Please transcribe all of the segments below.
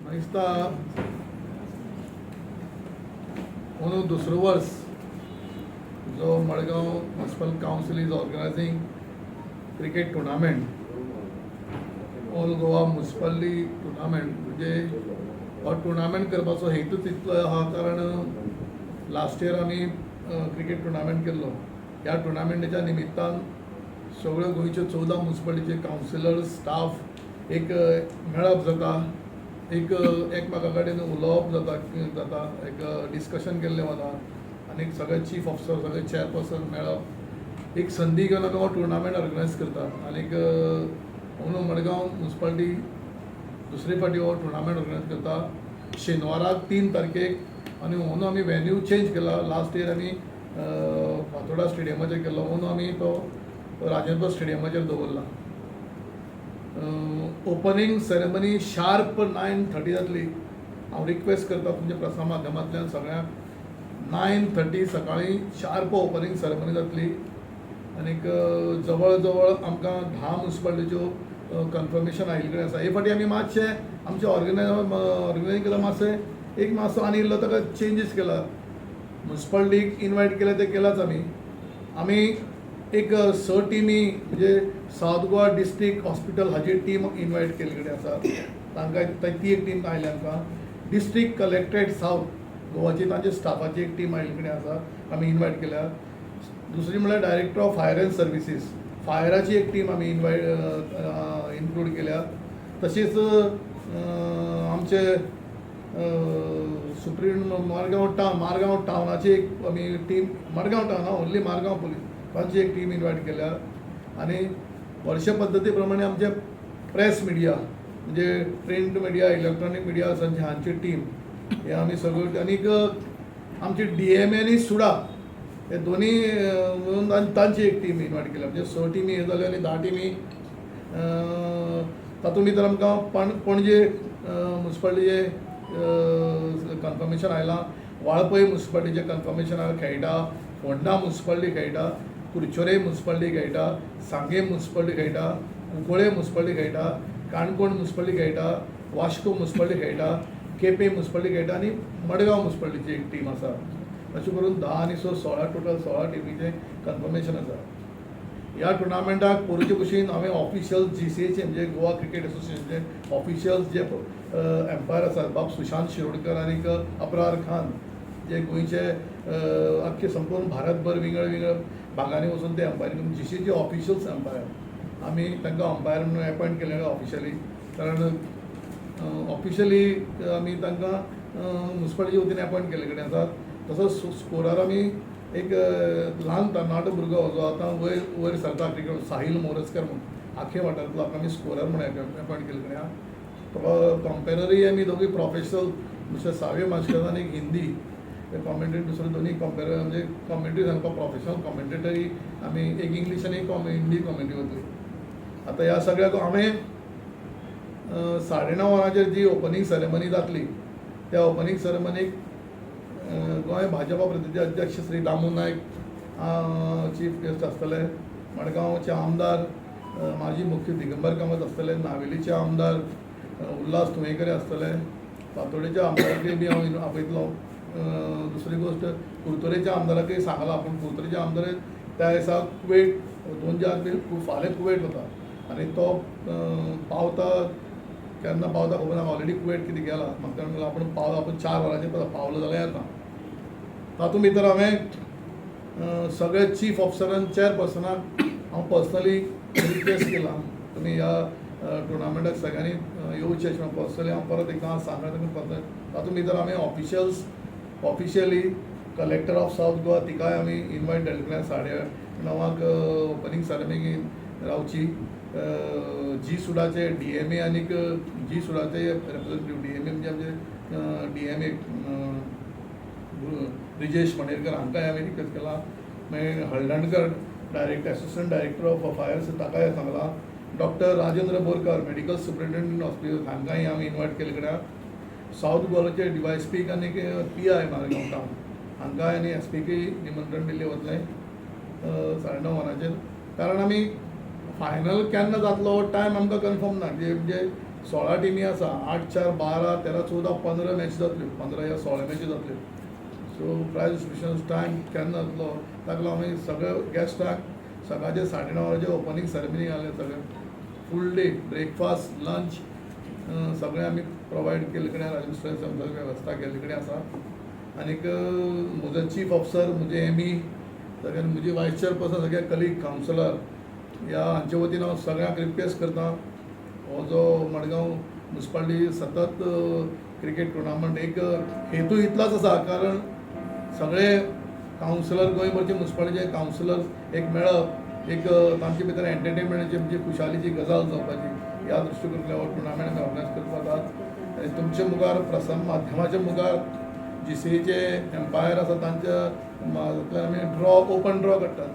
म्हाका दिसता अंदू दुसरो वर्स जो Madgaon municipal council is organising cricket tournament all Goa municipal league tournament. म्हणजे हो टुर्नामेंट करपाचो हेतूच इतलो आहा कारण लास्ट इयर आमी क्रिकेट टुर्नामेंट केल्लो. ह्या टुर्नामेंटाच्या निमित्तान सगळ्यो गोंयच्यो 14 म्युनिसिपालिटीचे कावन्सिलर्स स्टाफ एक मेळप जाता, एक एकमेका कडेन उलोवप जाता, एक डिस्कशन केल्लें वता आनी सगळे चीफ ऑफिसर सगळे चेअरपर्सन मेळप, एक संदी घेवन आमी हो टुर्नामेंट ऑर्गनायज करता. आनीक अंदू मडगांव म्युनिसिपालिटी दुसरे फावटी हो टुर्नामेंट ऑर्गनायज करता शेनवाराक 3 तारखेक. आनी अंदू आमी वेन्यू चेंज केला. लास्ट इयर आमी फातोर्डा स्टेडियमाचेर केल्लो, अंदू आमी तो राजेंद्र स्टेडियमाचेर दवरला. ओपनिंग सेरेमनी शार्प 9:30 जातली. हांव रिक्वेस्ट करता तुमच्या प्रसार माध्यमांतल्यान सगळ्यांक 9:30 सकाळीं शार्प ओपनिंग सेरेमनी जातली. आनीक जवळ जवळ आमकां 10 म्युनिसिपालिटीच्यो कन्फर्मेशन आयिल्ले कडेन आसा. हे फावटी आमी मातशें आमचे ऑर्गनायझींग केला, मातसो आनी इल्लो ताका चेंजीस केला. म्युनिसिपालिटीक इन्वायट केले ते केलाच आमी एक 6 टिमी म्हणजे सावथ गोवा डिस्ट्रिक्ट हॉस्पिटल हाची टीम इन्वायट केल्ले कडेन आसा. तांकां ती एक टीम आयल्या. आमकां डिस्ट्रिक्ट कलेक्टरेट सावथ गोवाची तांच्या स्टाफाची एक टीम आयिल्ले कडेन आसा, आमी इन्वायट केल्या. दुसरी म्हळ्यार director of fire and services फायराची एक टीम आमी इन्क्लूड केल्या. तशीच आमचे सुप्रीम मारगांव टावनाची एक आमी team, Madgaon town only Margao police तांची एक टीम इन्वायट केल्या. आनी वर्षे पद्दती प्रमाणे आमचे प्रेस मिडिया म्हणजे प्रिंट मिडिया, इलेक्ट्रॉनीक मिडिया हांची टीम हे आमी सगळ्यो. आनीक आमची DMA आनी सुडा हे दोनी मेळून तांची एक टीम इन्वायट केल्या. म्हणजे 6 टिमी हे जाल्यो आनी 10 टिमी. तातूंत भितर आमकां पणजे म्युनिसिपालिटीचे कन्फर्मेशन आयलां, वाळपय म्युनिसिपालिटीचे कन्फर्मेशन आयलां, खेळटा, फोंडा म्युनिसिपालिटी खेळटा, कुडचोरे म्युनिसिपालिटी खेळटा, सांगें म्युनिसिपालिटी खेळटा, कुंकळे म्युनिसिपालिटी खेळटा, काणकोण म्युनिसिपालिटी खेळटा, वास्को म्युनिसिपालिटी खेळटा, केपें म्युनिसिपालिटी खेळटा आनी मडगांव म्युनिसिपालिटीची एक टीम आसा. अशें करून 10 आनी 6 16 टोटल 16 टिमीचें कन्फर्मेशन आसा. ह्या टुर्नामेंटाक पोरचे भशेन हांवें ऑफिशियल GCAचे म्हणजे गोवा क्रिकेट एसोसिएशनचे ऑफिशियल्स जे एम्पायर आसात, बाब सुशांत शिरोडकर आनीक अब्रार खान, जे गोंयचे आख्खे संपूर्ण भारतभर विंगड भागांनी वचून ते एम्पायर करून GCAचे ऑफिशियल्स एम्पायर आमी तांकां अंपायर म्हणून अपॉयंट केले ऑफिशियली. कारण ऑफिशियली आमी तांकां म्युनिसिपालिटी वतीन अपॉयंट केल्ले कडेन आसात. तसोच स्कोरार आमी एक ल्हान तरणाटो भुरगो जो आतां वयर सरता क्रिकेट, साहील मोरजकर म्हणून आख्खे वाठारांतलो आमी स्कोरर म्हणून अपॉयंट केल्ले कडेन आहा. तो कंपेररी आमी दोगूय प्रोफेशनल दुसरे सावे मास्टर आनी हिंदी कॉमेंट्री दुसरे दोनी म्हणजे कॉमेंट्री सांगपाक प्रोफेशनल कॉमेंटेटरी आमी एक इंग्लीश आनी हिंदी कॉमेंट्री वतली. आतां ह्या सगळ्याक हांवें 9:30 वरांचेर जी ओपनिंग सेरेमनी जातली त्या ओपनिंग सेरेमनीक गोंय भाजपा प्रतिनिधी अध्यक्ष श्री दामू नायक चीफ गेस्ट आसतले, मडगांवचे आमदार माजी मुख्य दिगंबर कामत आसतले, नावेलीचे आमदार उल्हास तुयेंकर आसतले, फातोर्डेच्या आमदाराकय बी हांव आपयतलो. दुसरी गोश्ट कुर्तोरेच्या आमदाराकय सांगला पूण कुर्तोरेच्या आमदार त्या दिसा कुवेट 2 दीस फाल्यां कुवेट वता आनी तो पावता केन्ना पावता खबर ना. ऑलरेडी कुवेट कितें गेला म्हाका आपूण 4 वरांचेर पावलो जाल्यार येता. तातूंत भितर हांवें सगळे चीफ ऑफिसरांक चेअरपर्सनाक हांव पर्सनली रिक्वेस्ट केला तुमी ह्या टुर्नामेंटाक सगळ्यांनी येवचें अशें पर्सनली हांव परत एक सांगता. तातूंत भितर हांवें officially collector of south Goa तिकाय आमी इन्वायट केल्लें 9:30 ओपनिंग सेरेमनीक रावची. सुडाचे DMA आनीक सुडाचे रिप्रेझेंटेटिव्ह DMA म्हणजे आमचे DMA ब्रिजेश मणेरकर हांकांय हांवें रिक्वेस्ट केला. मागीर Haldankar assistant director of fires ताकाय सांगला. Doctor Rajendra Borkar medical superintendent hospital हांकांय हांवें इन्वायट केले कडेन. सावथ गोवाचे DYSP आनी PI मारगांव टावन हांकांय आनी SPकय निमंत्रण दिल्लें वतलें 9:30 वरांचेर. कारण आमी फायनल केन्ना जातलो टायम आमकां कन्फर्म ना. म्हणजे 16 टिमी आसा 8, 4, 12, 13, 14, 15 मॅच जातल्यो 15 या 16 मॅची जातल्यो. सो प्रायज डिस्ट्रिब्युशन टायम केन्ना जातलो ताका लागून आमी सगळे गॅस्टांक सकाळचे 9:30 ओपनिंग सेरेमनी घालें सगळें फूल डे ब्रेकफास्ट लंच सगळें आमी प्रोवायड केल्ले कडेन राजमिस्ट्री सगळी वेवस्था केल्ले कडेन आसा. आनीक म्हजो चीफ ऑफिसर म्हजे एमी सगळे म्हजी वायस चेअरपर्सन सगळे कलीग कावन्सिलर ह्या हांचे वतीन हांव सगळ्यांक रिक्वेस्ट करता हो जो मडगांव म्युनिसिपालिटी सतत क्रिकेट टुर्नामेंट एक हेतू इतलोच आसा कारण सगळे कावन्सिलर गोंयभरचे म्युनिसिपालिटीचे कावन्सिलर एक मेळप एक तांचे भितर एंटरटेनमेंटाची म्हणजे खुशालीची गजाल जावपाची ह्या दृश्टीकोनांतल्यान हो टुर्नामेंट आमी ऑर्गनायज करपाक आसात. आनी तुमचे मुखार प्रसार माध्यमाच्या मुखार GCAचे एम्पायर आसा तांच्या आमी ओपन ड्रॉ करतात.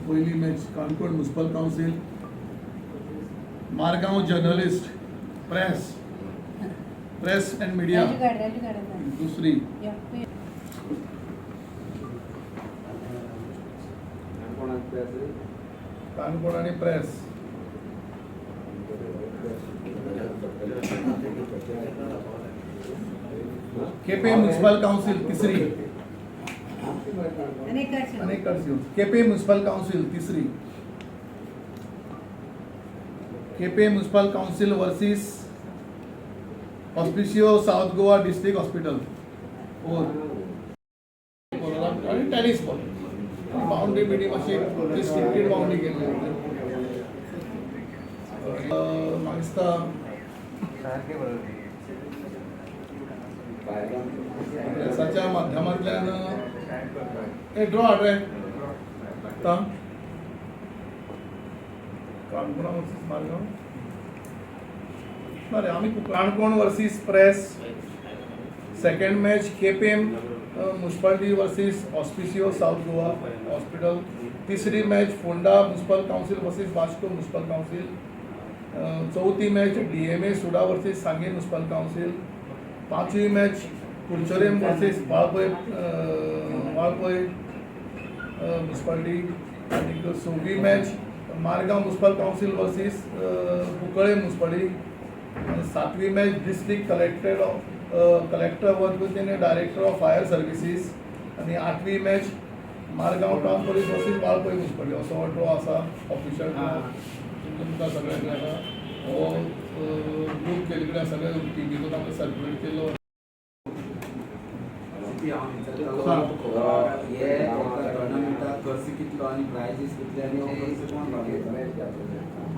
पयली match Canacona municipal council Margao journalist press end media दुसरी काणकोण आणि प्रेस केपे म्युनिसिपल काउन्सिल तिसरी केपे म्युनिसिपल काउन्सिल तिसरी Quepem municipal council versus Hospicio south Goa district hospital आणि टेनिस बॉल बाउंड्री मिडियम अशी रिस्ट्रिक्टेड बाउंड्री केल्ली म्हाका दिसता प्रेसाच्या माध्यमांतल्यान एक ड्रॉ हाड रे काणकोण वर्सीस मारगांव बरें आमी Canacona versus press second match Quepem municipality versus Hospicio south Goa hospital तिसरी match Ponda municipal council versus Vasco municipal council चौथी match DMA SUDA versus Sanguem municipal council पांचवी match Curchorem versus Valpoi municipality आनी सव्वी match Margao municipal council versus Cuncolim municipality आनी सातवी मॅच डिस्ट्रिक्ट कलेक्टर वतीन director of fire services आनी आठवी match Margao town police versus Valpoi municipality असो हो ड्रॉ आसा ऑफिशियल तुमकां सगळ्यांक आसा हो ग्रूप केले कडेन सगळे टीव्हीचो आमकां सर्क्युलेट केल्लो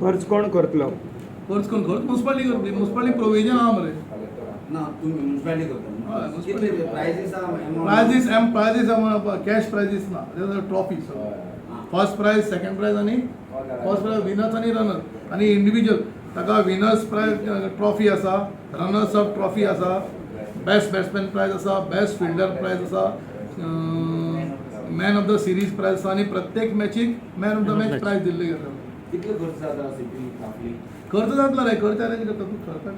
खर्च कोण करतलो खर्च म्युनिसिपालिटी करतली म्युनिसिपालिटी प्रोविजन आहा मरे ना तुम्ही म्युनिसिपालिटी करता प्रायजीस कॅश प्रायजीस ना trophy first prize second prize आणि फर्स्ट प्राइज विनर्स आणि रनर्स आणि इंडिविज्युअल ताका विनर्स प्राइज ट्रॉफी आसा रनर्स अप ट्रॉफी आसा बेस्ट बॅट्समॅन प्राइज आसा बेस्ट फिल्डर प्राइज आसा man of the series prize आसा आणि प्रत्येक मॅचीक man of the match prize दिल्ली जाता. कितलो खर्च जाता सिटी आपली खर्च जातलो रे खर्च जाल्यार कितें तूं खर्च काय